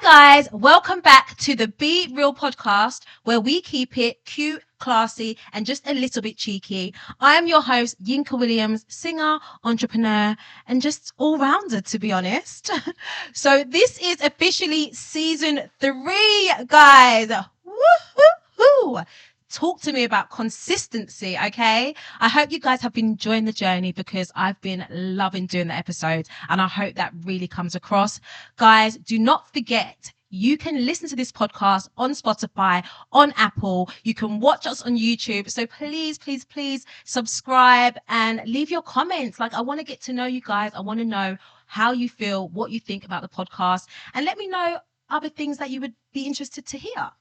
guys, welcome back to the Be Real podcast, where we keep it cute, classy, and just a little bit cheeky. I am your host, Yinka Williams, singer, entrepreneur, and just all-rounder, to be honest. So this is officially season 3, guys. Woo-hoo-hoo. Talk to me about consistency, okay? I hope you guys have been enjoying the journey because I've been loving doing the episodes, and I hope that really comes across. Guys, do not forget, you can listen to this podcast on Spotify, on Apple. You can watch us on YouTube. So please, please, please subscribe and leave your comments. Like, I want to get to know you guys. I want to know how you feel, what you think about the podcast, and let me know other things that you would be interested to hear.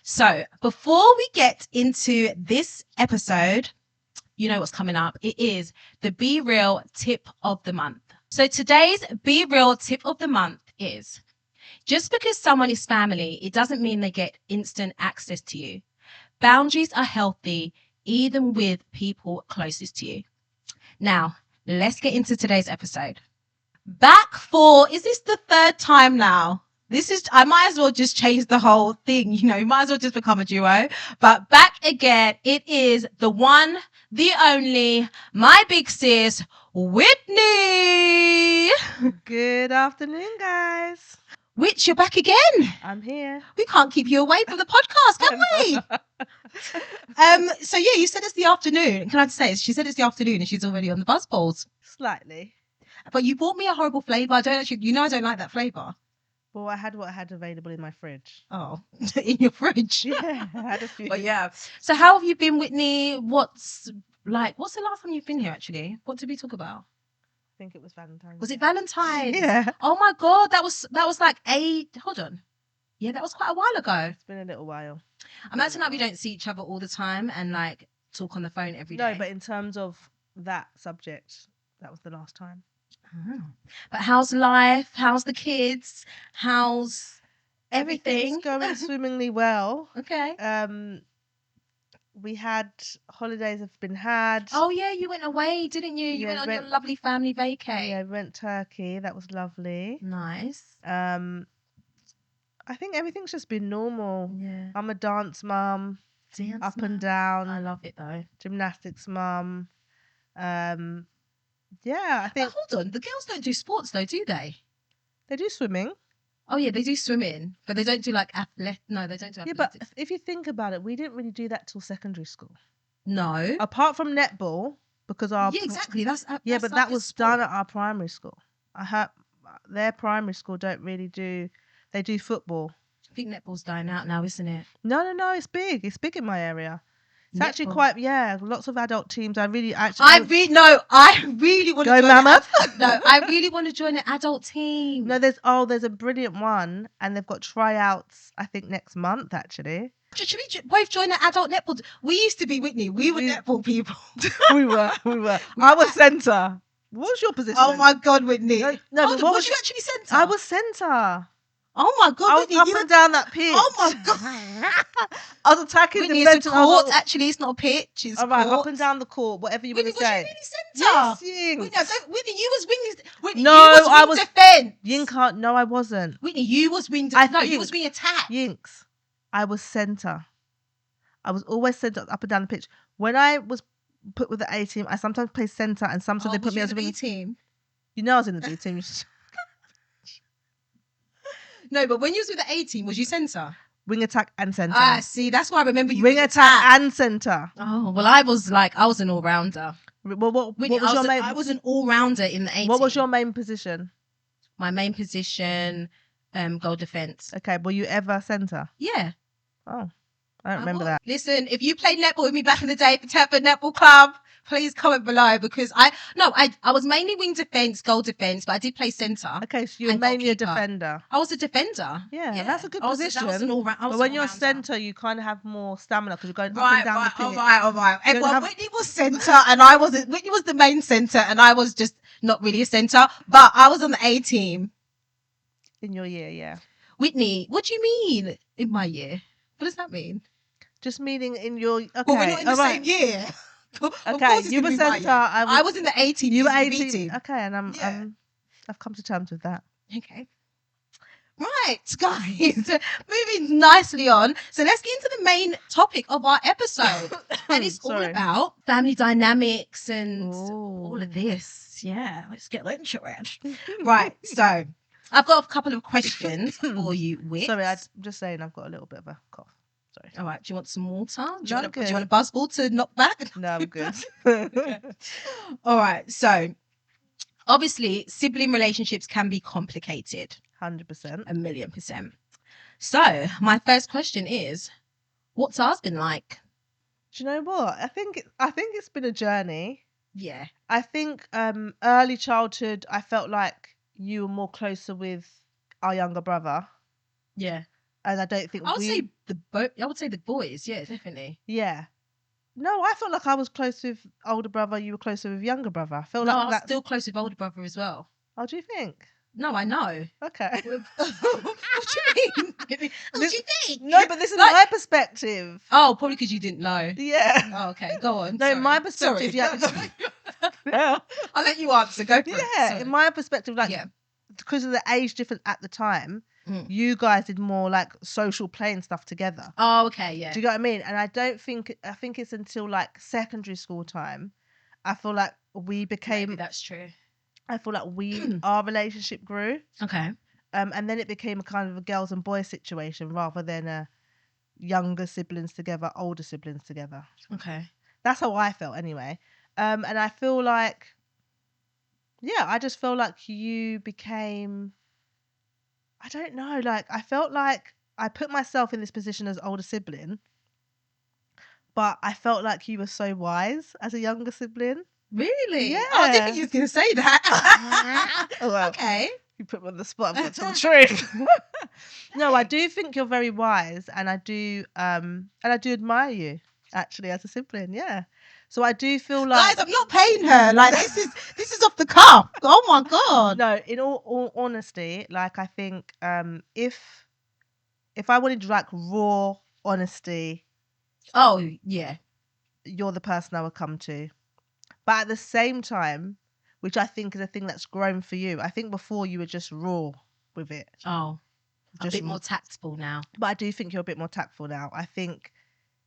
So before we get into this episode, you know what's coming up. It is the Be Real tip of the month. So today's Be Real tip of the month is, just because someone is family, it doesn't mean they get instant access to you. Boundaries are healthy, even with people closest to you. Now, let's get into today's episode. Is this the third time now? I might as well just change the whole thing, might as well just become a duo. But back again, it is the one, the only, my big sis, Whitney. Good afternoon, guys. Which, you're back again. I'm here. We can't keep you away from the podcast, can we? So yeah, you said it's the afternoon. Can I just say, she said it's the afternoon and she's already on the buzz balls. Slightly. But you bought me a horrible flavour. I don't like that flavour. Well, I had what I had available in my fridge. Oh, in your fridge? Yeah, I had a few. But yeah. So how have you been, Whitney? What's the last time you've been here, actually? What did we talk about? I think it was Valentine's. Was it Valentine's? Yeah. Oh my God, that was like hold on. Yeah, that was quite a while ago. It's been a little while. I'm acting like we don't see each other all the time and like talk on the phone every day. No, but in terms of that subject, that was the last time. Oh. But how's life? How's the kids? How's everything? It's going swimmingly well. Okay. We had holidays have been had. Oh yeah, you went away, didn't you? You went on your lovely family vacay. Yeah, went Turkey. That was lovely. Nice. I think everything's just been normal. Yeah. I'm a dance mum. Up and down. I love it though. Gymnastics mum. Yeah, I think. But hold on, the girls don't do sports though, do they? They do swimming. Oh yeah, they do swimming, but they don't do like No, they don't do athletics. Yeah, but if you think about it, we didn't really do that till secondary school. No. Apart from netball, because our exactly. That's but like that was done at our primary school. I heard their primary school don't really do. They do football. I think netball's dying out now, isn't it? No, it's big. It's big in my area. It's netball. Actually quite lots of adult teams. I really want to go Mammoth. I really want to join an adult team. No, there's a brilliant one, and they've got tryouts. I think next month actually. Should we both join an adult netball? We used to be Whitney. We were netball people. we were. I was centre. What was your position? Oh my God, Whitney. No, was you actually centre? I was centre. Oh my God, Whitney, up and down that pitch. Oh my God. I was attacking Whitney, the it's a court. Actually, it's not a pitch. It's all right, court. up and down the court, whatever you want to say. Was you really centre? Yes, Whitney, you was wing. Whitney, no, you was wing I was defence. Yinka, no, I wasn't. Whitney, you was wing defence. No, you was wing attack. Yinks, I was centre. I was always centre up and down the pitch. When I was put with the A team, I sometimes played centre, and sometimes they put me as a B team. You know, I was in the B team. No, but when you was with the A team, was you centre? Wing attack and centre. Ah, see, that's why I remember you. Wing attack and centre. Oh, well, I was an all-rounder. Well, what was your main? I was an all-rounder in the A team. What was your main position? My main position, goal defence. Okay, were you ever centre? Yeah. Oh, I don't remember that. Listen, if you played netball with me back in the day for Thetford Netball Club, please comment below because I was mainly wing defence, goal defence, but I did play centre. Okay, so you were mainly a defender. I was a defender. Yeah, that's a good position. But when you're centre, you kind of have more stamina because you're going up and down the pitch. All right. Whitney was centre and I wasn't. Whitney was the main centre and I was just not really a centre, but I was on the A team. In your year, yeah. Whitney, what do you mean in my year? What does that mean? Just meaning in your... Okay. Well, we're not in the same year. Okay, you were centre. I was in the A team. You were A team. Okay, and I've come to terms with that. Okay. Right, guys, moving nicely on. So let's get into the main topic of our episode. And it's all Sorry. about family dynamics and Ooh. all of this. Yeah, let's get into it. Right, so I've got a couple of questions for you, Wit. Sorry, I'm just saying I've got a little bit of a cough. Sorry. All right, do you want some water? Do No, you I'm want a good. buzzball to knock back? No, I'm good. Okay. All right, so obviously sibling relationships can be complicated. 100%. 1,000,000%. So my first question is, what's ours been like? Do you know what? I think it's been a journey. Yeah. I think early childhood, I felt like you were more closer with our younger brother, Yeah. and I don't think I would say the boys, yeah, definitely. Yeah. No, I felt like I was close with older brother. You were closer with younger brother. I feel No, like I was that's. still close with older brother as well. Oh, do you think? No, I know. Okay. What do you mean? What do you think? No, but this is Like- my perspective. Oh, probably because you didn't know. Yeah. Oh, okay, go on. No, Sorry. my perspective. Sorry. Yeah. I'll let you answer. Go for it. Yeah. Sorry. In my perspective, like Yeah. because of the age difference at the time, Mm. you guys did more like social playing stuff together. Oh, okay, yeah. Do you get what I mean? And I think it's until like secondary school time, I feel like we became. Maybe that's true. I feel like our relationship grew. Okay. And then it became a kind of a girls and boys situation rather than a younger siblings together, older siblings together. Okay. That's how I felt anyway. And I feel like, yeah, I just feel like you became, I don't know, like I felt like I put myself in this position as older sibling, but I felt like you were so wise as a younger sibling. Really? Yeah. Oh, I didn't think you was going to say that. Well, Okay. you put me on the spot. I've got to tell the truth. No, I do think you're very wise, and I do admire you actually as a sibling. Yeah. So I do feel like Guys, I'm not paying her. Like this is off the cuff. Oh my god. no. In all honesty, like I think if I wanted like raw honesty, Oh yeah. you're the person I would come to. But at the same time, which I think is a thing that's grown for you. I think before you were just raw with it. Oh, a Just bit more tactful now. But I do think you're a bit more tactful now. I think,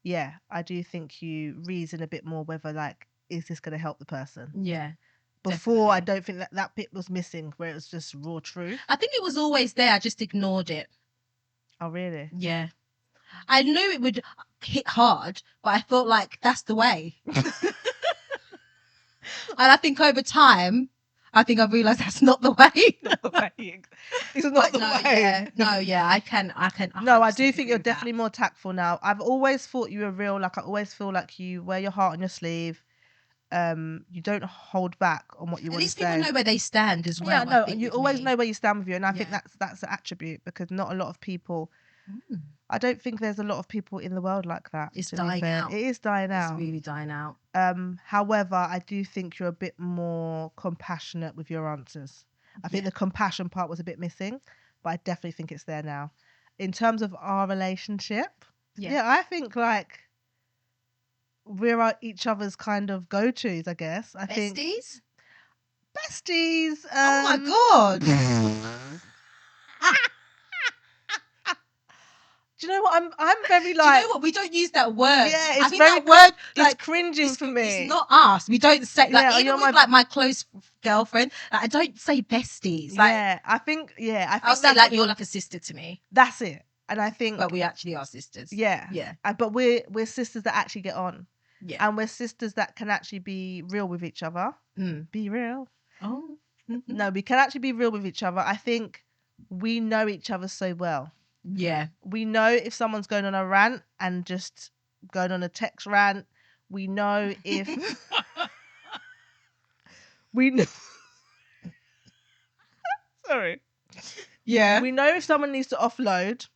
yeah, I do think you reason a bit more whether like, is this going to help the person? Yeah. Before, I definitely. don't think that bit was missing where it was just raw truth. I think it was always there. I just ignored it. Oh, really? Yeah. I knew it would hit hard, but I felt like that's the way. And I think over time, I've realised that's not the way. It's not the no, way. Yeah, no, yeah, I can. No, I do 100% think agree you're with definitely more tactful now. I've always thought you were real. Like I always feel like you wear your heart on your sleeve. You don't hold back on what you that. At want to least say. people know where they stand as well. Yeah, no, I think, you with always me. know where you stand with you, and I think Yeah. that's an attribute because not a lot of people. Mm. I don't think there's a lot of people in the world like that. It's to be dying fair. out. It is dying It's out. really dying out. However, I do think you're a bit more compassionate with your answers. I think the compassion part was a bit missing, but I definitely think it's there now. In terms of our relationship, yeah I think like we're each other's kind of go-tos, I guess. I think Besties? besties. Oh my god. Do you know what? I'm very Do you like. know what? We don't use that word. Yeah, I it's think very that word It's like cringing for me. It's not us. We don't say like Yeah, even you're with like my close girlfriend. Like, I don't say besties. Like yeah, I think I'll say that's like what you're like a sister to me, that's it. And I think but we actually are sisters. yeah, Yeah. But we're sisters that actually get on, Yeah. and we're sisters that can actually be real with each other. Mm. Be real. Oh. Mm-hmm. No, we can actually be real with each other. I think we know each other so well. Yeah. We know if someone's going on a rant and just going on a text rant. We know if we know. Sorry. Yeah. We know if someone needs to offload.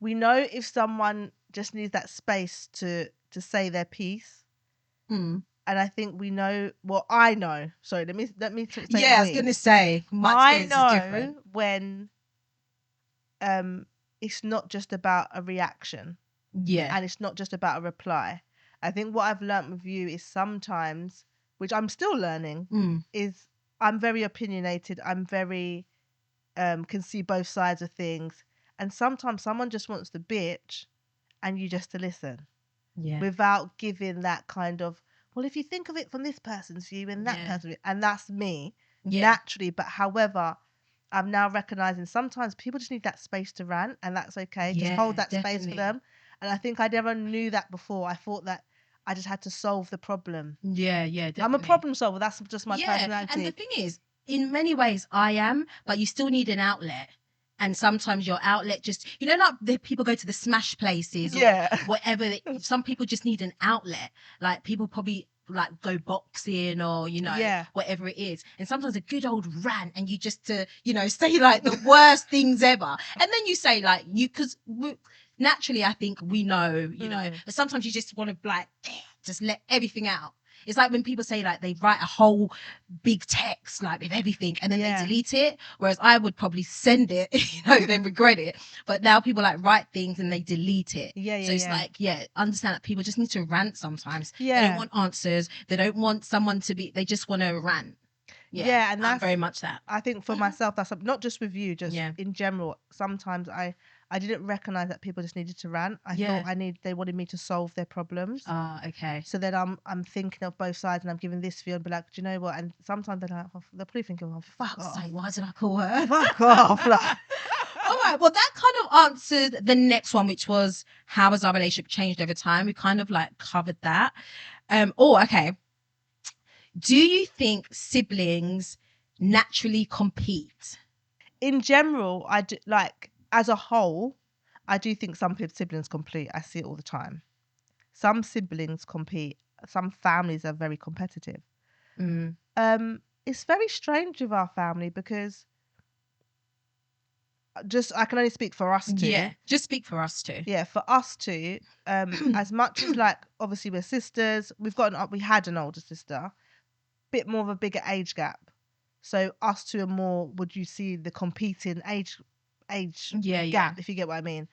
We know if someone just needs that space to say their piece. Mm. And I think we know. Well, I know. Sorry, let me say. Yeah, I was gonna say my experience is different. When it's not just about a reaction. Yeah. And it's not just about a reply. I think what I've learnt with you is sometimes, which I'm still learning, is I'm very opinionated. I'm very can see both sides of things. And sometimes someone just wants to bitch and you just to listen without giving that kind of, well, if you think of it from this person's view and that person's view, and that's me naturally. But however, I'm now recognizing sometimes people just need that space to rant, and that's okay. Just hold that space for them. And I think I never knew that before. I thought that I just had to solve the problem. Yeah, definitely. I'm a problem solver. That's just my personality. And the thing is, in many ways, I am, but you still need an outlet. And sometimes your outlet just, like the people go to the smash places or whatever. Some people just need an outlet. Like people probably like go boxing or, whatever it is. And sometimes a good old rant and you just, say like the worst things ever. And then you say like, because naturally I think we know, but sometimes you just want to like, just let everything out. It's like when people say like they write a whole big text like with everything and then they delete it, whereas I would probably send it, then regret it. But now people like write things and they delete it. So it's like, understand that people just need to rant sometimes. They don't want answers. They don't want someone to be. They just want to rant. And that's very much that. I think for myself, that's not just with you, just in general. Sometimes I didn't recognize that people just needed to rant. I thought they wanted me to solve their problems. Okay. So then I'm thinking of both sides and I'm giving this view and be like, do you know what? And sometimes they're like, they're probably thinking, oh, fuck off. Why did I call her? Fuck off. All right. Well, that kind of answered the next one, which was how has our relationship changed over time? We kind of like covered that. Okay. Do you think siblings naturally compete? In general, I do, like, as a whole, I do think some siblings compete. I see it all the time. Some siblings compete. Some families are very competitive. It's very strange with our family because I can only speak for us two. Yeah, just speak for us two. Yeah, for us two, as much as like obviously we're sisters, we had an older sister, bit more of a bigger age gap. So us two are more, would you see the competing age gap, if you get what I mean.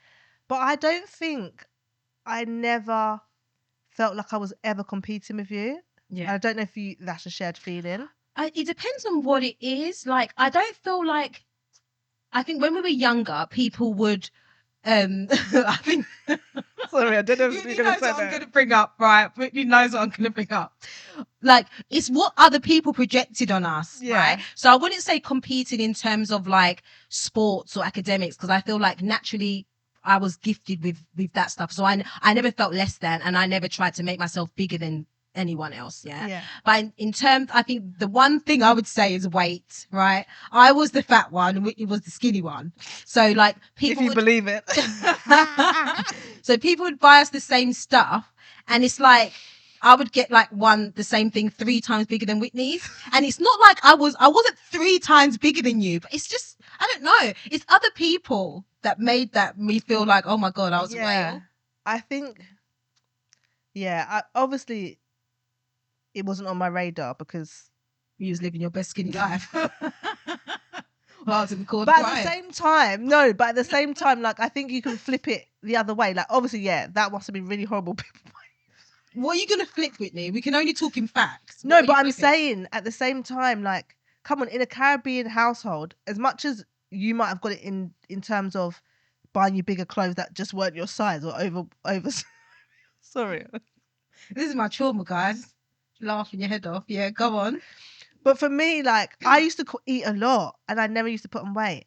But I don't think I never felt like I was ever competing with you. And I don't know if that's a shared feeling. It depends on what it is. Like, I don't feel like, I think when we were younger, people would, I think. Sorry, I don't know if you're going to say that. I'm going to bring up, right? Whitney knows what I'm going to bring up. Like, it's what other people projected on us, right? So I wouldn't say competing in terms of like sports or academics, because I feel like naturally I was gifted with that stuff. So I never felt less than, and I never tried to make myself bigger than anyone else. But in terms, I think the one thing I would say is weight, right? I was the fat one and Whitney was the skinny one. So like people, if you believe it. So people would buy us the same stuff, and it's like I would get like the same thing 3 times bigger than Whitney's. And it's not like I wasn't 3 times bigger than you, but it's just, I don't know. It's other people that made me feel like, oh my God, I was a whale. I think, obviously it wasn't on my radar because you was living your best skinny life. But at the same time, like, I think you can flip it the other way. Like, obviously, that must have been really horrible. What are you going to flip, Whitney? We can only talk in facts. No, but I'm saying at the same time, like, come on, in a Caribbean household, as much as you might have got it in terms of buying you bigger clothes that just weren't your size or over. Sorry. This is my trauma, guys. Laughing your head off. Yeah, go on. But for me, like, I used to eat a lot and I never used to put on weight.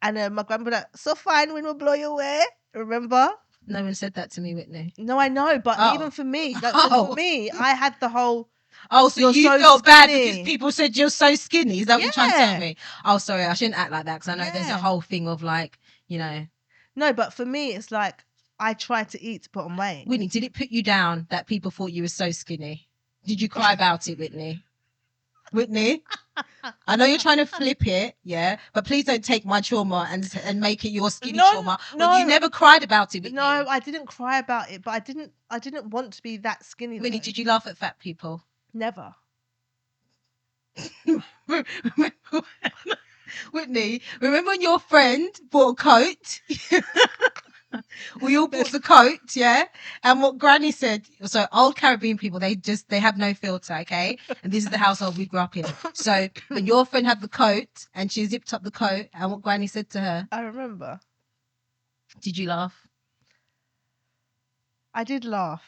And my grandma would be like, so fine, wind will blow you away. Remember? No one said that to me, Whitney. No, I know. But even for me, for me, I had the whole... Oh, so you felt bad because people said you're so skinny? Is that what you're trying to tell me? Oh, sorry, I shouldn't act like that because I know there's a whole thing of like, No, but for me, it's like I tried to eat to put on weight. Whitney, did it put you down that people thought you were so skinny? Did you cry about it, Whitney? Whitney, I know you're trying to flip it, but please don't take my trauma and make it your skinny trauma. No, you never cried about it, Whitney. No, I didn't cry about it, but I didn't want to be that skinny. Whitney, did you laugh at fat people? Never. Whitney, remember when your friend bought a coat? We all bought the coat, yeah. And what Granny said, so old Caribbean people, they have no filter, okay. And this is the household we grew up in. So when your friend had the coat and she zipped up the coat, and what Granny said to her, I remember. did you laugh? I did laugh,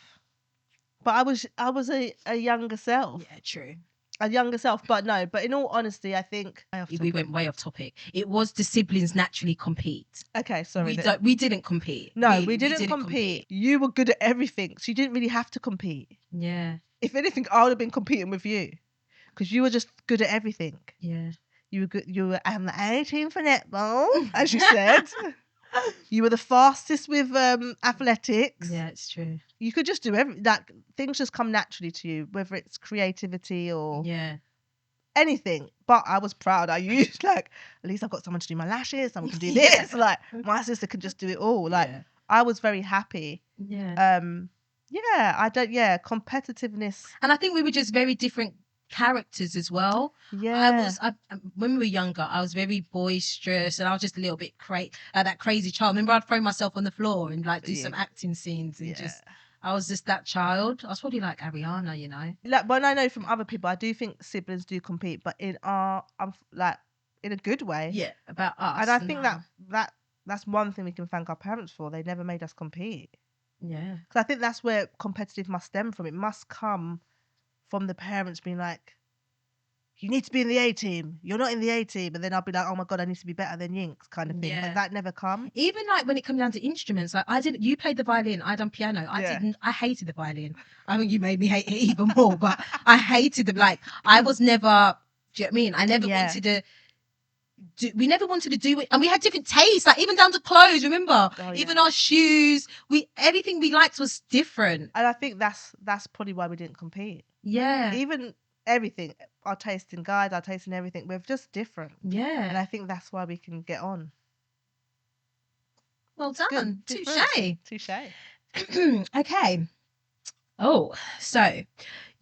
but I was a younger self. Yeah, true. A younger self, but no. But in all honesty, I think We went way off topic. It was the siblings naturally compete. Okay, sorry. We didn't compete. No, Really, we didn't compete. You were good at everything, so you didn't really have to compete. Yeah. If anything, I would have been competing with you because you were just good at everything. Yeah. You were good. You were on the A team for netball, as you said. You were the fastest with athletics. Yeah, it's true. You could just do like things just come naturally to you, whether it's creativity or anything. But I was proud. I used like, at least I've got someone to do my lashes, someone can do this. Like my sister can just do it all. Like I was very happy. Yeah. Competitiveness. And I think we were just very different characters as well. Yeah. When we were younger, I was very boisterous and I was just a little bit that crazy child. Remember, I'd throw myself on the floor and like do some acting scenes and I was just that child. I was probably like Ariana, you know. Like when I know from other people, I do think siblings do compete, but in in a good way. Yeah, about us. And I think that's one thing we can thank our parents for. They never made us compete. Yeah. Because I think that's where competitive must stem from. It must come from the parents being like, you need to be in the A team. You're not in the A team. And then I'll be like, oh my God, I need to be better than Yinks kind of thing. Yeah. But that never come. Even like when it comes down to instruments, like you played the violin, I done piano. I hated the violin. I think you made me hate it even more, but I hated them. Like I was never, do you know what I mean? I never wanted to. We never wanted to do it, and we had different tastes, like even down to clothes. Remember, even our shoes, everything we liked was different. And I think that's probably why we didn't compete. Yeah, even everything, our taste in guys, our taste in everything, we're just different. Yeah, and I think that's why we can get on. Well done, touche. Okay. Oh, so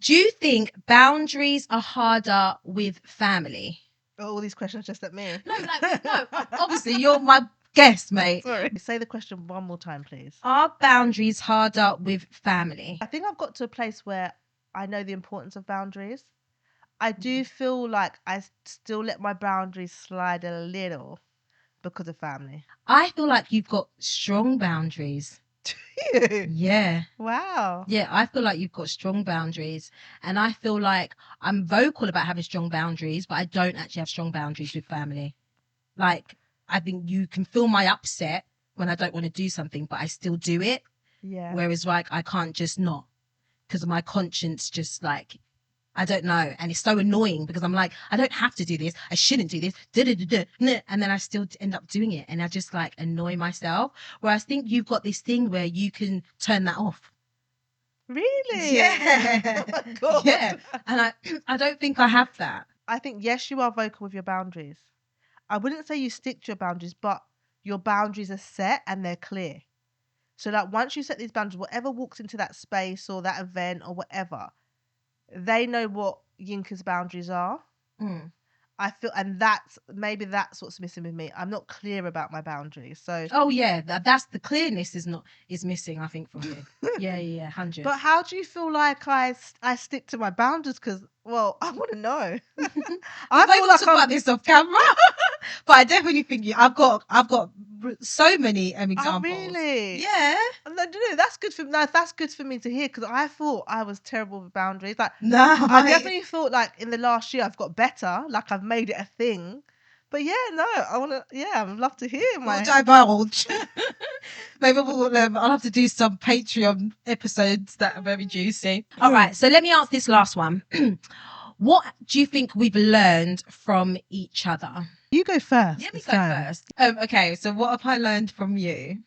do you think boundaries are harder with family? All these questions just at me. No, obviously you're my guest, mate. Sorry. Say the question one more time, please. Are boundaries harder with family? I think I've got to a place where I know the importance of boundaries. I do feel like I still let my boundaries slide a little because of family. I feel like you've got strong boundaries. Do you? Yeah. Wow. Yeah, I feel like you've got strong boundaries. And I feel like I'm vocal about having strong boundaries, but I don't actually have strong boundaries with family. Like, I think you can feel my upset when I don't want to do something, but I still do it. Yeah. Whereas, like, I can't just not because of my conscience, just like, I don't know. And it's so annoying because I'm like, I don't have to do this. I shouldn't do this. And then I still end up doing it. And I just like annoy myself. Whereas I think you've got this thing where you can turn that off. Really? Yeah. Oh my God. Yeah. And I don't think I have that. I think, yes, you are vocal with your boundaries. I wouldn't say you stick to your boundaries, but your boundaries are set and they're clear. So that once you set these boundaries, whatever walks into that space or that event or whatever, they know what Yinka's boundaries are. I feel, and that's what's missing with me. I'm not clear about my boundaries. So that's the clearness is missing, I think, from you. yeah 100. But how do you feel like I stick to my boundaries? Because I want to know. I feel like about this off camera, but I definitely think I've got so many examples. Oh, really? Yeah. That's good for me. No, that's good for me to hear because I thought I was terrible with boundaries. Like, no, I definitely thought like in the last year I've got better. Like I've made it a thing. But I want to. Yeah, I'd love to hear my. Divulge. Maybe I'll have to do some Patreon episodes that are very juicy. All right, so let me ask this last one. What do you think we've learned from each other? You go first. Let me go first. Okay, so what have I learned from you?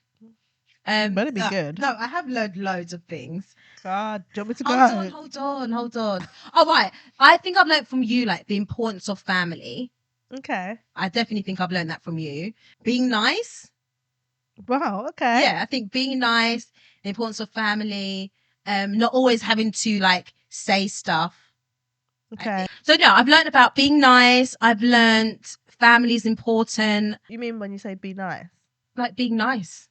Better be good. No, I have learned loads of things. God, do you want me to go? Hold on. All right, I think I've learned from you like the importance of family. Okay. I definitely think I've learned that from you. Being nice. Wow, okay. Yeah, I think being nice, the importance of family, not always having to like say stuff. Okay. So no, I've learned about being nice. I've learned family is important. You mean when you say be nice? Like being nice.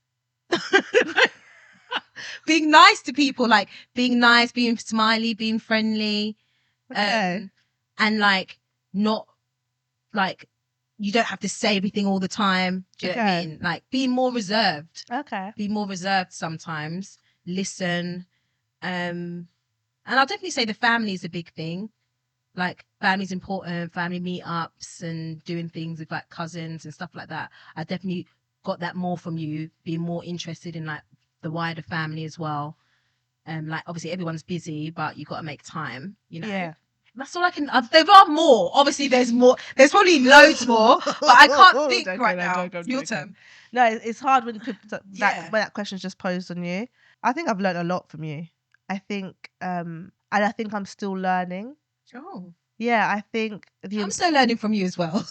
Being nice to people, like being nice, being smiley, being friendly, Okay. and like not like you don't have to say everything all the time. Do you know what I Okay. mean? Like being more reserved. Okay. Be more reserved sometimes. Listen. And I'll definitely say the family is a big thing. Like family's important, family meetups and doing things with like cousins and stuff like that. I definitely got that more from you, being more interested in like the wider family as well. Like obviously everyone's busy, but you got to make time, you know. Yeah. That's all I can. There are more. Obviously, there's more. There's probably loads more, but I can't think Joking, right I'm now. joking, I'm Your joking. turn. No, it's hard when Yeah. when that question's just posed on you. I think I've learned a lot from you. I think, and I think I'm still learning. Oh, Yeah, I think I'm still learning from you as well.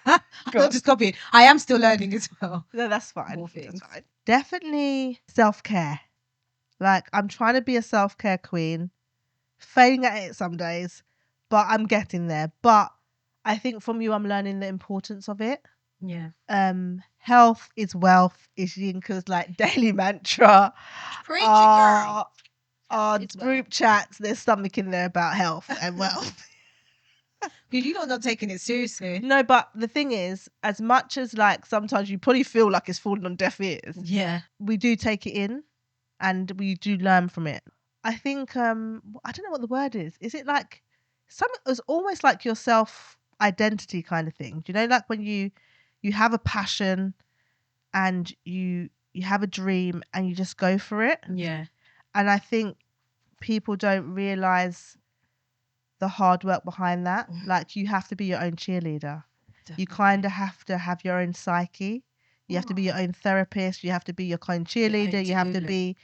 I'm Go not on. just copying. I am still learning as well. No, that's fine. More That's things. fine. Definitely self-care. Like I'm trying to be a self-care queen, failing at it some days, but I'm getting there. But I think from you, I'm learning the importance of it. Yeah. Health is wealth is Yinka's like daily mantra. Preach it, girl. Our It's group chats, there's something in there about health and wealth. Because you're not taking it seriously. No, but the thing is, as much as like sometimes you probably feel like it's falling on deaf ears, Yeah. we do take it in and we do learn from it. I think I don't know what the word is. Is it like something? It's almost like your self identity kind of thing. Do you know, like when you have a passion and you have a dream and you just go for it. Yeah. And I think people don't realize the hard work behind that. Like you have to be your own cheerleader. You kind of have to have your own psyche. You have to be your own therapist. You have to be your own cheerleader. You have to be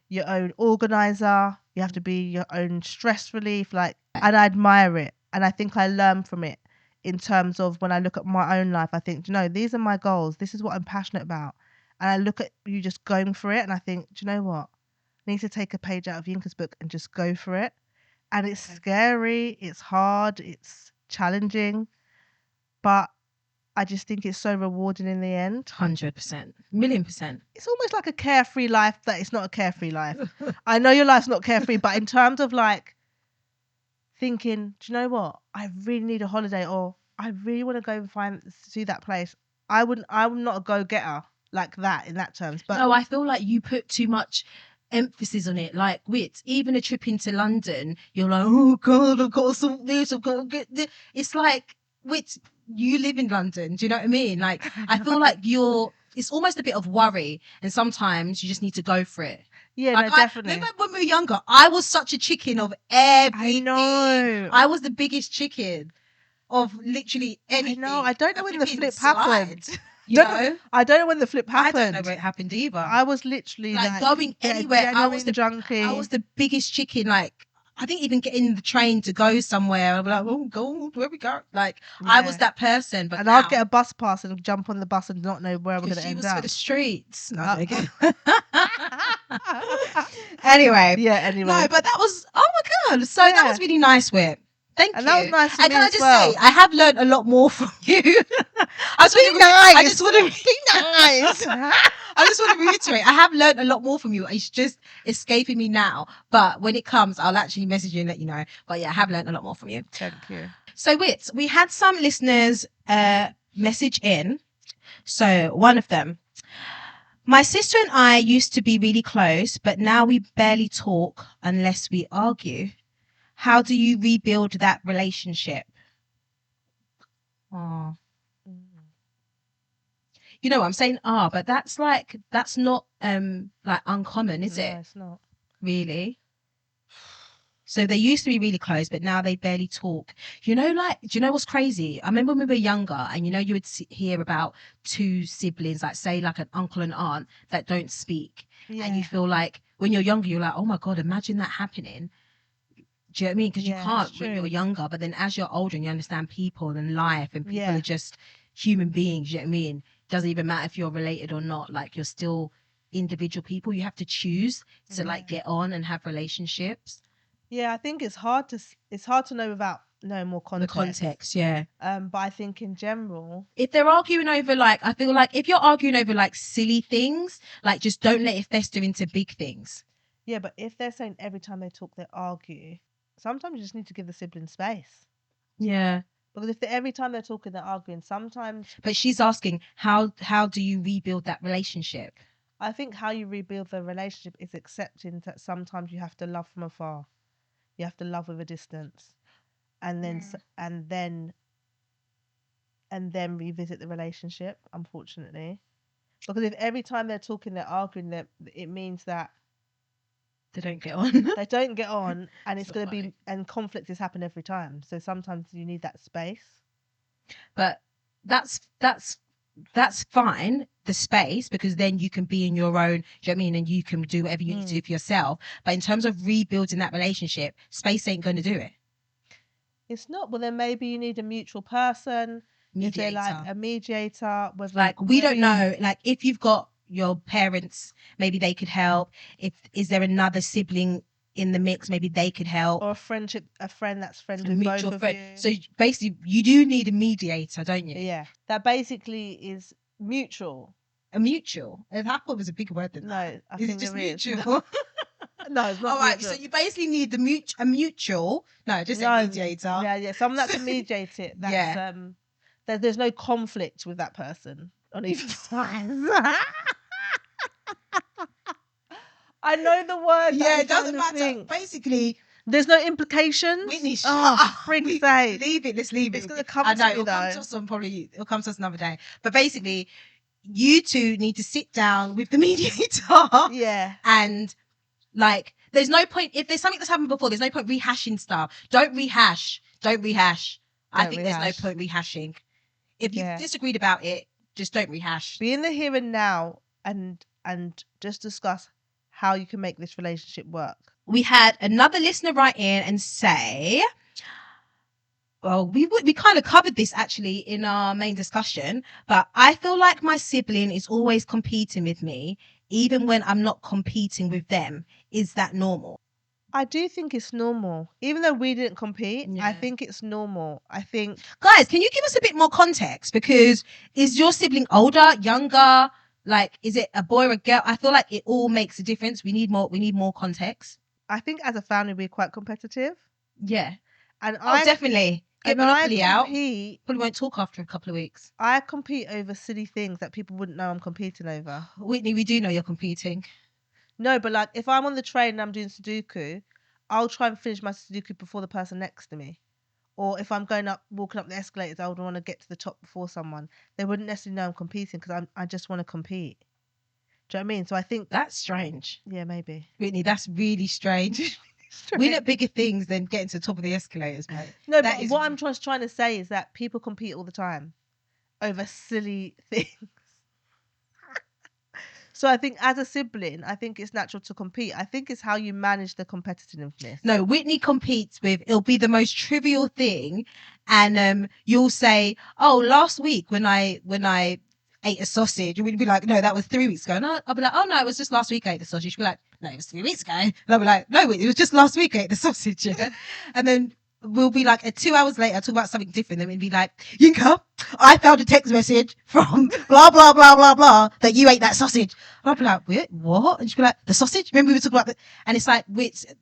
your own organizer. You have to be your own stress relief. Like, and I admire it. And I think I learn from it in terms of when I look at my own life. I think, do you know, these are my goals. This is what I'm passionate about. And I look at you just going for it. And I think, do you know what? I need to take a page out of Yinka's book and just go for it. And it's scary. It's hard. It's challenging. But I just think it's so rewarding in the end. 100%. $1,000,000%. It's almost like a carefree life, but it's not a carefree life. I know your life's not carefree, but in terms of like thinking, do you know what? I really need a holiday, or I really want to go and see that place. I'm not a go-getter like that in that terms. But no, I feel like you put too much emphasis on it. Like with even a trip into London, you're like, oh God, I've got to sort this, I've got to get this. It's like, with you live in London, do you know what I mean? Like, I feel like it's almost a bit of worry, and sometimes you just need to go for it. Yeah, like no, definitely. Remember when we were younger, I was such a chicken of everything. I know. I was the biggest chicken of literally anything. I know. I don't know when the flip slide, happened. I don't know when the flip happened. I don't know where it happened either. I was literally like going anywhere. I was the junkie. I was the biggest chicken. Like, I didn't even get in the train to go somewhere. I'd be like, oh God, where we go? Like, I was that person. But I'd get a bus pass and jump on the bus and not know where we're going to end up. For the streets. No, anyway. Yeah, anyway. No, but that was, oh my God. So that was really nice, Whit. Thank you. And that was nice for me can I as just well. say, I have learned a lot more from you. I just want to reiterate, I have learned a lot more from you. It's just escaping me now. But when it comes, I'll actually message you and let you know. But yeah, I have learned a lot more from you. Thank you. So, Whit, we had some listeners message in. So, one of them. My sister and I used to be really close, but now we barely talk unless we argue. How do you rebuild that relationship? Oh. You know what I'm saying? But that's not like uncommon, is it? No, it's not. Really? So they used to be really close, but now they barely talk. You know, like, do you know what's crazy? I remember when we were younger, and you know, you would hear about two siblings, like say like an uncle and aunt that don't speak. Yeah. And you feel like when you're younger, you're like, oh my God, imagine that happening. Do you know what I mean? Because you can't when you're younger, but then as you're older and you understand people and life, and people are just human beings, you know what I mean? Doesn't even matter if you're related or not, like you're still individual people. You have to choose to like get on and have relationships. Yeah, I think it's hard to know without knowing more The context. context, yeah. But I think in general, If they're arguing over, like, I feel like if you're arguing over like silly things, like, just don't let it fester into big things. yeah. But if they're saying every time they talk they argue, sometimes you just need to give the sibling space. Yeah. Because if every time they're talking they're arguing, sometimes But she's asking, how do you rebuild that relationship? I think how you rebuild the relationship is accepting that sometimes you have to love from afar. You have to love with a distance, and then and then revisit the relationship. Unfortunately, because if every time they're talking they're arguing, that it means that They don't get on. they don't get on, and it's It's going not to be funny. and conflict has happened every time. So sometimes you need that space. But that's fine, the space, because then you can be in your own, do you know what I mean, and you can do whatever you need to do for yourself. But in terms of rebuilding that relationship, space ain't going to do it. It's not. Well, then maybe you need a mutual person. Is there like Mediator. a mediator? Like, we don't know, like, if you've got your parents, maybe they could help. If is there another sibling in the mix, maybe they could help. Or a friend that's friends A with mutual both of friend. you. So basically, you do need a mediator, don't you? Yeah, that basically is mutual. A mutual. I thought it was a bigger word than No, that. I Is think it just there is. mutual? No, it's not All right, mutual. so you basically need a mutual. No, just a No, mediator. yeah, someone that can mediate it. That's Yeah. there's no conflict with that person on either side. I know the word. Yeah, it doesn't matter. Basically, There's no implications. Whitney, shut Oh, up. frick's sake. Leave it. Let's leave it. It's gonna come I know to me it'll come though. to us on probably. It'll come to us another day. But basically, you two need to sit down with the mediator. Yeah. And, like, there's no point if there's something that's happened before. There's no point rehashing stuff. Don't rehash. I think there's no point rehashing. If you've disagreed about it, just don't rehash. Be in the here and now and just discuss how you can make this relationship work. We had another listener write in and say, well, we kind of covered this actually in our main discussion, but I feel like my sibling is always competing with me, even when I'm not competing with them. Is that normal? I do think it's normal. Even though we didn't compete, I Yeah. think it's normal. I think Guys, can you give us a bit more context? Because is your sibling older, younger? Like, is it a boy or a girl? I feel like it all makes a difference. We need more context. I think as a family we're quite competitive. Yeah. And definitely. Get Monopoly out. Probably won't talk after a couple of weeks. I compete over silly things that people wouldn't know I'm competing over. Whitney, we do know you're competing. No, but like if I'm on the train and I'm doing Sudoku, I'll try and finish my Sudoku before the person next to me. Or if I'm walking up the escalators, I would want to get to the top before someone. They wouldn't necessarily know I'm competing because I just want to compete. Do you know what I mean? So I think that's strange. Yeah, maybe. Whitney, that's really strange. We're at bigger things than getting to the top of the escalators, mate. No, but what I'm just trying to say is that people compete all the time over silly things. So I think as a sibling, I think it's natural to compete. I think it's how you manage the competitiveness. No, Whitney competes with, it'll be the most trivial thing. And you'll say, oh, last week when I ate a sausage, and we'd be like, no, that was 3 weeks ago. And I'll be like, oh, no, it was just last week I ate the sausage. She'd be like, no, it was 3 weeks ago. And I'll be like, no, it was just last week I ate the sausage. Yeah? And then we'll be like, 2 hours later, talk about something different. Then we'd be like, Yinka, I found a text message from blah, blah, blah, blah, blah, that you ate that sausage. And I'd be like, wait, what? And she'd be like, the sausage? Remember we were talking about that? And it's like,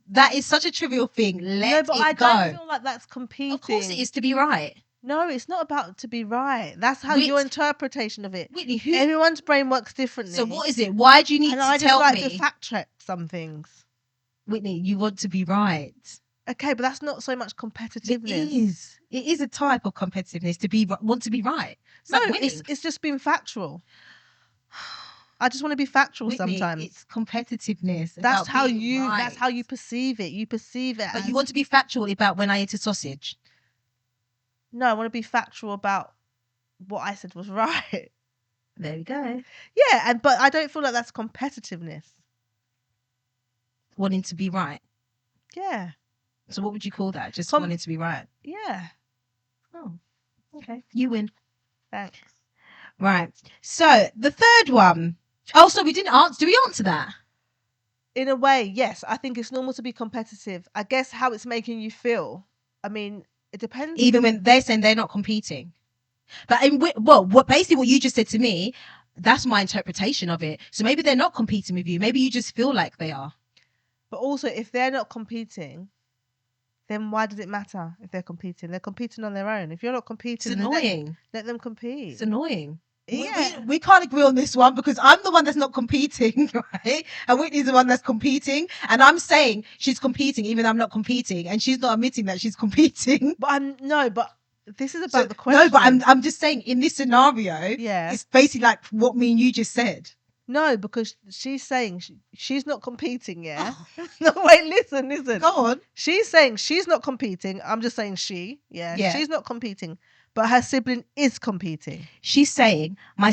that is such a trivial thing. Let it go. I don't feel like that's competing. Of course it is to be right. No, it's not about to be right. That's how your interpretation of it. Whitney, everyone's brain works differently. So what is it? Why do you need to tell me? I just like to fact check some things. Whitney, you want to be right. Okay, but that's not so much competitiveness. It is a type of competitiveness want to be right. No, it's just being factual. I just want to be factual. Whitney, sometimes it's competitiveness. That's how you perceive it. You perceive it. But you want to be factual about when I ate a sausage. No, I want to be factual about what I said was right. There we go. Yeah, but I don't feel like that's competitiveness. Wanting to be right. Yeah. So what would you call that? Just wanting to be right? Yeah. Oh, okay. You win. Thanks. Right. So the third one. Oh, so we didn't answer. Do we answer that? In a way, yes. I think it's normal to be competitive. I guess how it's making you feel. I mean, it depends. Even when they're saying they're not competing. But basically what you just said to me, that's my interpretation of it. So maybe they're not competing with you. Maybe you just feel like they are. But also, if they're not competing, then why does it matter if they're competing? They're competing on their own. If you're not competing, It's annoying. Let them compete. It's annoying. Yeah. We can't agree on this one because I'm the one that's not competing, right? And Whitney's the one that's competing. And I'm saying she's competing even though I'm not competing. And she's not admitting that she's competing. But this is about the question. No, but I'm just saying in this scenario, it's basically like what me and you just said. No, because she's saying she's not competing, yeah? No, wait, listen. Go on. She's saying she's not competing. I'm just saying yeah. She's not competing. But her sibling is competing. She's saying I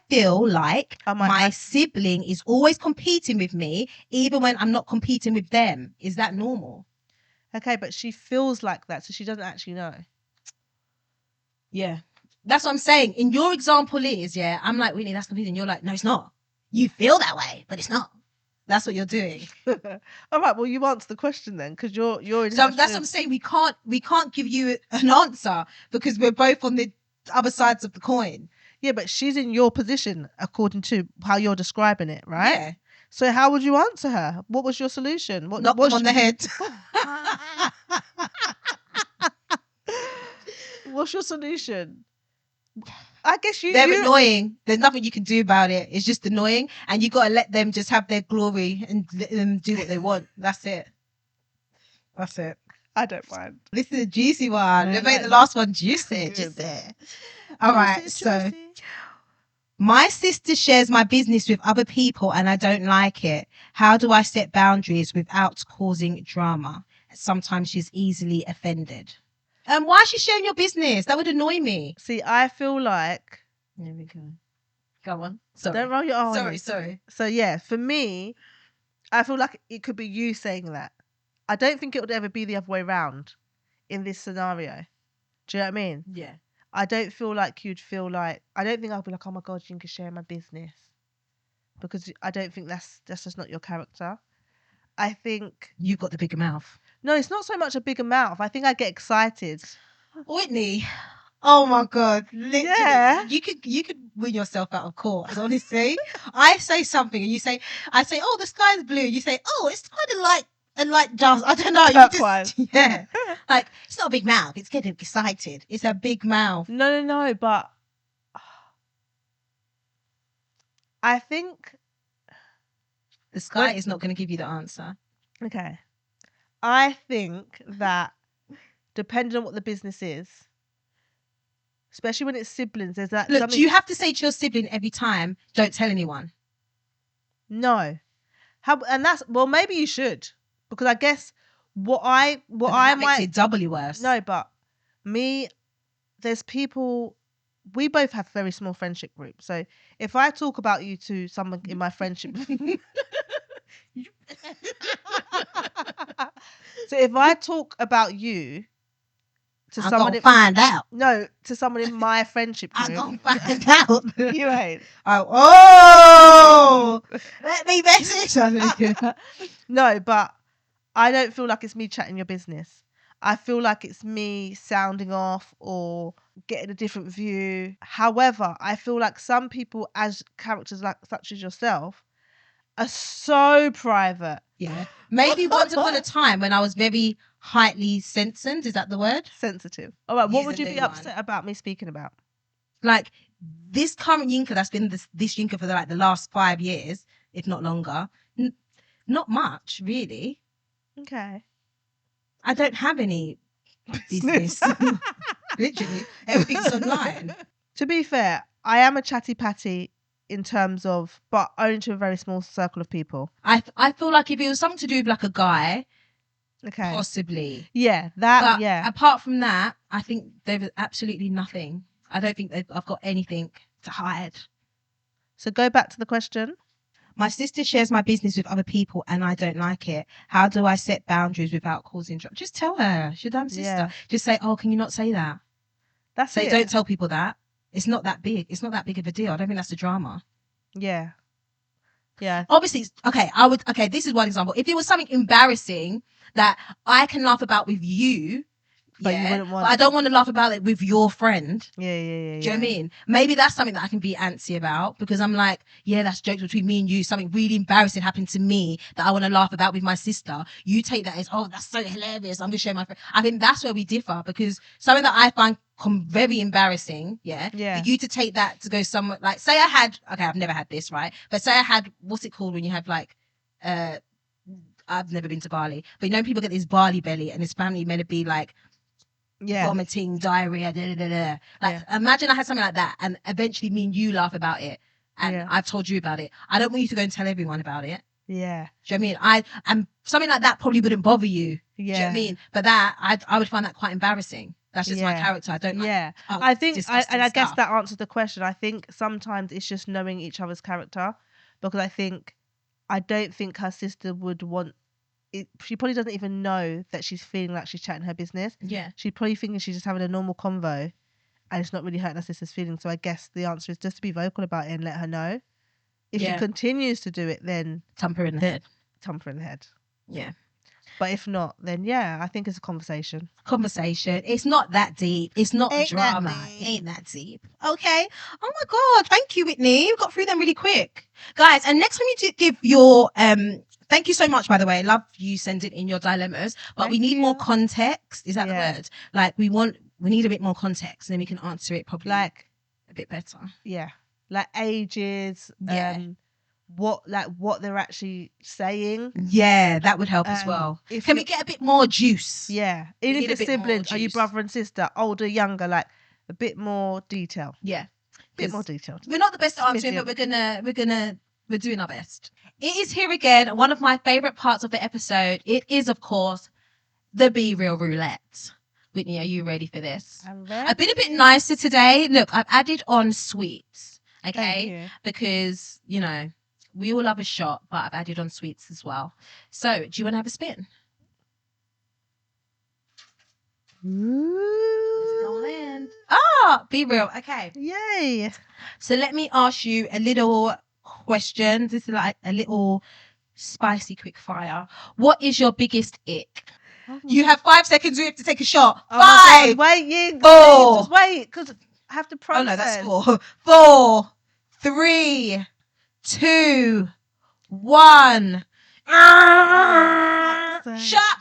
feel like my sibling is always competing with me, even when I'm not competing with them. Is that normal? Okay, but she feels like that, so she doesn't actually know. Yeah. That's what I'm saying. In your example I'm like, Whitney, that's competing. You're like, no, it's not. You feel that way, but it's not. That's what you're doing. All right, well, you answer the question then, because you're in. So that's what I'm saying. We can't give you an answer because we're both on the other sides of the coin. Yeah, but she's in your position according to how you're describing it, right? Yeah. So how would you answer her? What was your solution? Knock them on the head. What's your solution? I guess they're annoying. There's nothing you can do about it. It's just annoying, and you got to let them just have their glory and let them do what they want. That's it. I don't mind. This is a juicy one. They made the last one juicy. All right. So, my sister shares my business with other people, and I don't like it. How do I set boundaries without causing drama? Sometimes she's easily offended. Why is she sharing your business? That would annoy me. See, I feel like... There we go. Go on. Sorry. Don't roll your eyes. Sorry. So, yeah, for me, I feel like it could be you saying that. I don't think it would ever be the other way around in this scenario. Do you know what I mean? Yeah. I don't feel like you'd feel like... I don't think I'll be like, oh, my God, you can share my business. Because I don't think that's just not your character. I think... You've got the bigger mouth. No, it's not so much a bigger mouth. I think I get excited. Whitney, oh my God. Literally, yeah. You could win yourself out of court. Honestly, I say something and I say, oh, the sky's blue. You say, oh, it's kind of like a light just, I don't know. Yeah. Like, it's not a big mouth. It's getting excited. It's a big mouth. No, but I think the sky is not going to give you the answer. Okay. I think that depending on what the business is, especially when it's siblings, there's that. Look, do you have to say to your sibling every time, don't tell anyone? No. And that's, well, maybe you should, because I guess that makes it doubly worse. No, but there's people, we both have very small friendship groups. So if I talk about you to someone in my friendship so if I talk about you to someone, find out. No, to someone in my friendship group, I'm gonna find out. You ain't. Oh, let me message. No, but I don't feel like it's me chatting your business. I feel like it's me sounding off or getting a different view. However, I feel like some people, as characters such as yourself, are so private. Yeah. Maybe once upon a time when I was very highly sensitive. Is that the word? Sensitive. All right. What would you be upset about me speaking about? Like this current Yinka that's been this Yinka for the last 5 years, if not longer. Not much, really. Okay. I don't have any business. Literally. Everything's online. To be fair, I am a chatty patty in terms of, but only to a very small circle of people. I feel like if it was something to do with like a guy, okay, possibly. Yeah, that. But yeah. Apart from that, I think there's absolutely nothing. I don't think I've got anything to hide. So go back to the question. My sister shares my business with other people and I don't like it. How do I set boundaries without causing trouble? Just tell her. She's your damn sister. Yeah. Just say, oh, can you not say that? That's it. Don't tell people that. It's not that big. It's not that big of a deal. I don't think that's a drama. Yeah. Yeah. Obviously, okay, this is one example. If it was something embarrassing that I can laugh about with you, But you wouldn't want. but I don't want to laugh about it with your friend. Yeah. Do you know what I mean? Maybe that's something that I can be antsy about, because I'm like, yeah, that's jokes between me and you. Something really embarrassing happened to me that I want to laugh about with my sister. You take that as, oh, that's so hilarious, I'm going to share my friend. I think that's where we differ, because something that I find very embarrassing, for you to take that to go somewhere, like, say I had, okay, I've never had this, right? But say I had, what's it called when you have like, I've never been to Bali, but you know, people get this Bali belly and it's apparently meant to be like, vomiting, diarrhea, like, imagine I had something like that and eventually me and you laugh about it and I've told you about it. I don't want you to go and tell everyone about it. Yeah. Do you know what I mean? And something like that probably wouldn't bother you. Yeah. Do you know what I mean? But that, I would find that quite embarrassing. That's just my character. I don't like. I think, and I guess that answers the question. I think sometimes it's just knowing each other's character, because I don't think her sister would want it. She probably doesn't even know that she's feeling like she's chatting her business. Yeah. She's probably thinking she's just having a normal convo and it's not really hurting her sister's feelings. So I guess the answer is just to be vocal about it and let her know. If she continues to do it, then thump her in the head. Yeah. But if not, then I think it's a conversation. It's not that deep. It's not drama. Ain't that deep. Okay. Oh my God. Thank you, Whitney. You got through them really quick. Guys, and next time you do give your thank you so much, by the way. Love you sending in your dilemmas. But we need more context. Is that the word? Like, we need a bit more context, and then we can answer it probably like a bit better. Yeah. Like ages, what they're actually saying. Yeah, that would help as well. Can we get a bit more juice? Yeah. Even if it's siblings, are you brother and sister, older, younger, like a bit more detail. Yeah. Bit more detailed. We're not the best at answering, but we're doing our best. It is here again, one of my favourite parts of the episode. It is, of course, the Be Real Roulette. Whitney, are you ready for this? I'm ready. I've been a bit nicer today. Look, I've added on sweets, okay? Because, you know, we all love a shot, but I've added on sweets as well. So, do you want to have a spin? Be real. Okay. Yay. So let me ask you a little question. This is like a little spicy quick fire. What is your biggest ick? You have 5 seconds. We have to take a shot. 5. Wait, 4. Just wait, because I have to process. Oh no, that's 4. 4, 3, 2, 1. Shot.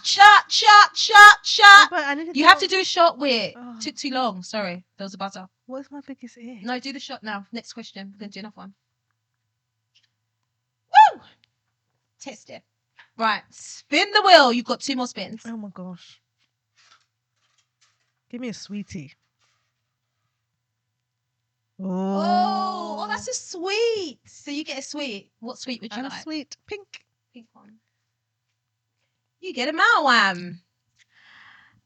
You have to do a shot, Whit. Took too long. Sorry, there was a buzzer. What's my biggest ick? No, do the shot now. Next question. We're going to do another one. Woo! Test it. Right. Spin the wheel. You've got 2 more spins. Oh my gosh. Give me a sweetie. Oh, that's a sweet. So you get a sweet. What sweet would you like? A sweet pink one. You get a Malwam.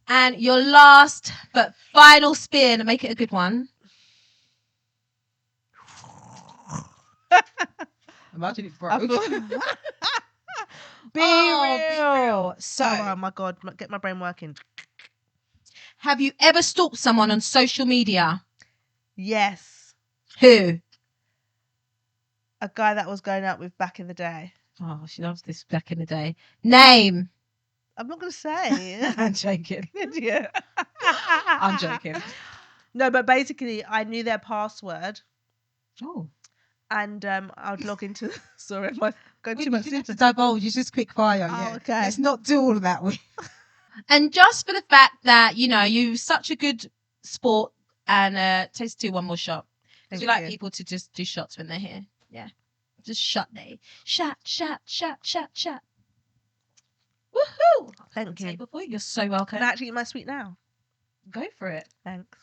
And your last but final spin, make it a good one. Imagine it broke. Be real. So, oh my God, get my brain working. Have you ever stalked someone on social media? Yes. Who? A guy that I was going out with back in the day. Oh, she loves this back in the day. Name. I'm not going to say. I'm joking. Yeah. I'm joking. No, but basically, I knew their password. Oh. And I would log into. Sorry, am I going too much? You didn't have to divulge. It's just quick fire. Oh, yeah. okay. Let's not do all of that. And just for the fact that, you know, you're such a good sport, and taste 2 one more shot. Because we like people to just do shots when they're here. Yeah. Just shot day. Shot. Woohoo! Thank you. Before. You're so welcome. Can I actually eat my sweet now? Go for it. Thanks.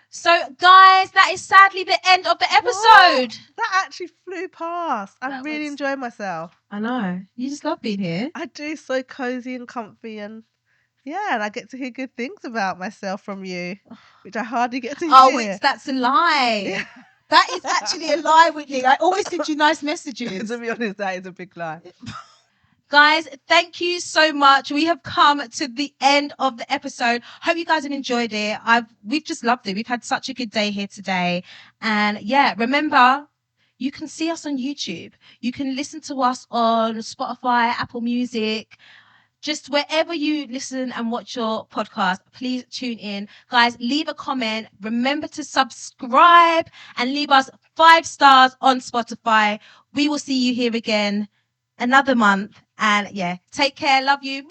So, guys, that is sadly the end of the episode. What? That actually flew past. I really enjoyed myself. I know. You just love being here. I do. So cozy and comfy, and and I get to hear good things about myself from you, which I hardly get to hear. Oh, that's a lie. Yeah. That is actually a lie, Whitney. I always send you nice messages. To be honest, that is a big lie. Guys, thank you so much. We have come to the end of the episode. Hope you guys have enjoyed it. We've just loved it. We've had such a good day here today. And yeah, remember, you can see us on YouTube. You can listen to us on Spotify, Apple Music, just wherever you listen and watch your podcast. Please tune in. Guys, leave a comment. Remember to subscribe and leave us 5 stars on Spotify. We will see you here again another month. And yeah, take care. Love you.